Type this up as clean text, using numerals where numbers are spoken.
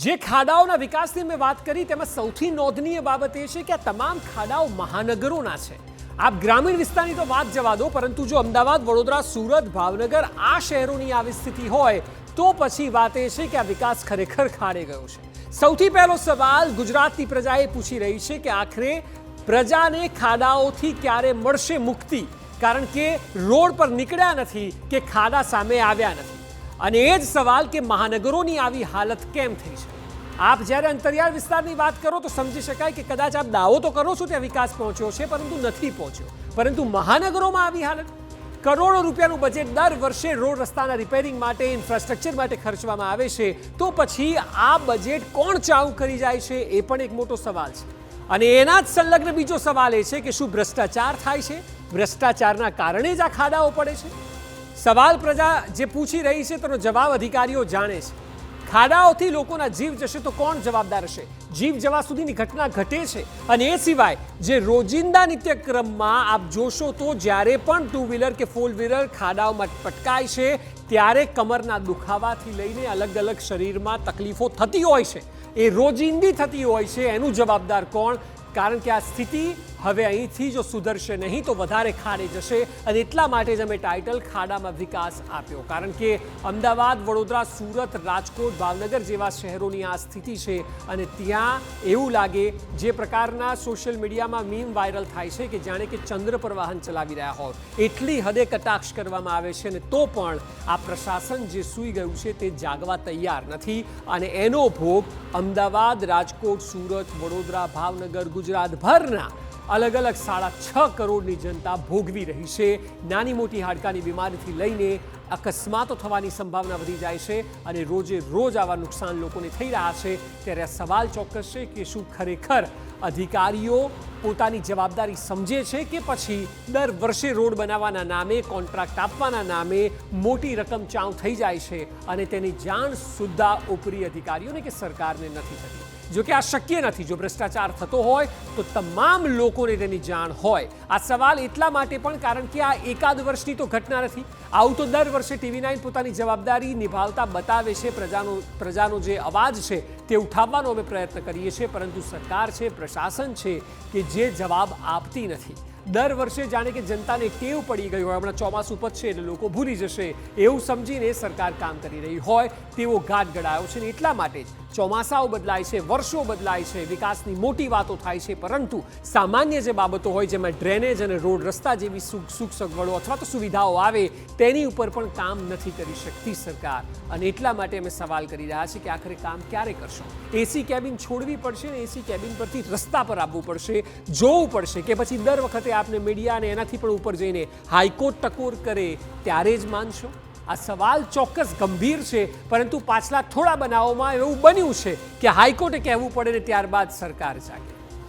જે ખાડાઓના વિકાસની મેં વાત કરી તેમાં સૌથી નોંધનીય બાબત એ છે કે આ તમામ ખાડાઓ મહાનગરોના છે। આપ ગ્રામીણ વિસ્તારની તો વાત જવા દો, પરંતુ જો અમદાવાદ, વડોદરા, સુરત, ભાવનગર આ શહેરોની આવી સ્થિતિ હોય તો પછી વાત એ છે કે આ વિકાસ ખરેખર ખાડે ગયો છે। સૌથી પહેલો સવાલ ગુજરાતની પ્રજાએ પૂછી રહી છે કે આખરે પ્રજાને ખાડાઓથી ક્યારે મળશે મુક્તિ, કારણ કે રોડ પર નીકળ્યા નથી કે ખાડા સામે આવ્યા નથી। અને એ જ સવાલ કે મહાનગરોની આવી હાલત કેમ થઈ છે। આપ જ્યારે અંતરિયાળ વિસ્તારની વાત કરો તો સમજી શકાય કે કદાચ આપ દાવો તો કરો છો ત્યાં વિકાસ પહોંચ્યો છે, પરંતુ નથી પહોંચ્યો। પરંતુ મહાનગરોમાં આવી હાલત, કરોડો રૂપિયાનું બજેટ દર વર્ષે રોડ રસ્તાના રિપેરિંગ માટે, ઇન્ફ્રાસ્ટ્રક્ચર માટે ખર્ચવામાં આવે છે, તો પછી આ બજેટ કોણ ચાઉ કરી જાય છે એ પણ એક મોટો સવાલ છે। અને એના જ સંલગ્ન બીજો સવાલ એ છે કે શું ભ્રષ્ટાચાર થાય છે? ભ્રષ્ટાચારના કારણે જ આ ખાડાઓ પડે છે? સવાલ પ્રજા જે પૂછી રહી છે તેનો જવાબ અધિકારીઓ જાણે છે। ખાડાઓથી લોકોના જીવ જશે તો કોણ જવાબદાર હશે? જીવ જવા સુધીની ઘટના ઘટે છે। અને એ સિવાય જે રોજિંદા નિત્યક્રમમાં આપ જોશો તો જ્યારે પણ ટુ વ્હીલર કે ફોર વ્હીલર ખાડાઓમાં પટકાય છે ત્યારે કમરના દુખાવાથી લઈને અલગ અલગ શરીરમાં તકલીફો થતી હોય છે, એ રોજિંદી થતી હોય છે। એનું જવાબદાર કોણ? કારણ કે આ સ્થિતિ હવે અહીંથી જો સુધરશે નહીં તો વધારે ખાડે જશે। અને એટલા માટે જ અમે ટાઇટલ ખાડામાં વિકાસ આપ્યો, કારણ કે અમદાવાદ, વડોદરા, સુરત, રાજકોટ, ભાવનગર જેવા શહેરોની આ સ્થિતિ છે। અને ત્યાં એવું લાગે, જે પ્રકારના સોશિયલ મીડિયામાં મીમ વાયરલ થાય છે કે જાણે કે ચંદ્ર પર વાહન ચલાવી રહ્યા હોય, એટલી હદે કટાક્ષ કરવામાં આવે છે। અને તો પણ આ પ્રશાસન જે સૂઈ ગયું છે તે જાગવા તૈયાર નથી। અને એનો ભોગ અમદાવાદ, રાજકોટ, સુરત, વડોદરા, ભાવનગર, ગુજરાતભરના અલગ અલગ 6.5 કરોડની જનતા ભોગવી રહી છે। નાની મોટી હાડકાની બીમારીથી લઈને અકસ્માતો થવાની સંભાવના વધી જાય છે અને રોજે રોજ આવા નુકસાન લોકોને થઈ રહ્યા છે। ત્યારે આ સવાલ ચોક્કસ છે કે શું ખરેખર અધિકારીઓ પોતાની જવાબદારી સમજે છે કે પછી દર વર્ષે રોડ બનાવવાના નામે, કોન્ટ્રાક્ટ આપવાના નામે મોટી રકમ ચાઉ થઈ જાય છે અને તેની જાણ સુદ્ધા ઉપરી અધિકારીઓને કે સરકારને નથી થતી। જો કે આ શક્ય નથી। જો ભ્રષ્ટાચાર થતો હોય તો તમામ લોકોને તેની જાણ હોય। આ સવાલ એટલા માટે પણ કારણ કે આ એકાદ વર્ષની તો ઘટના નથી। આવું તો દર વર્ષે TV9 પોતાની જવાબદારી નિભાવતા બતાવે છે। પ્રજાનો જે અવાજ છે તે ઉઠાવવાનો અમે પ્રયત્ન કરીએ છીએ, પરંતુ સરકાર છે, પ્રશાસન છે કે જે જવાબ આપતી નથી। દર વર્ષે જાણે કે જનતાને ટેવ પડી ગઈ હોય, હમણાં ચોમાસું પતશે એટલે લોકો ભૂલી જશે એવું સમજીને સરકાર કામ કરી રહી હોય તેવો ઘાટ ગળાયો છે। અને એટલા માટે જ ચોમાસાઓ બદલાય છે, વર્ષો બદલાય છે, વિકાસની મોટી વાતો થાય છે, પરંતુ સામાન્ય જે બાબતો હોય જેમાં ડ્રેનેજ અને રોડ રસ્તા જેવી સુખ સગવડો અથવા તો સુવિધાઓ આવે તેની ઉપર પણ કામ નથી કરી શકતી સરકાર। અને એટલા માટે અમે સવાલ કરી રહ્યા છીએ કે આખરે કામ ક્યારે કરશો? એસી કેબિન છોડવી પડશે ને એસી કેબિન પરથી રસ્તા પર આવવું પડશે, જોવું પડશે કે પછી દર વખતે આપને મીડિયા અને એનાથી પણ ઉપર જઈને હાઈકોર્ટ ટકોર કરે ત્યારે જ માનશો? આ સવાલ ચોક્કસ ગંભીર છે, પરંતુ પાછલા થોડા બનાવોમાં એવું બન્યું છે કે હાઈકોર્ટે કહેવું પડે ને ત્યારબાદ સરકાર જાગે।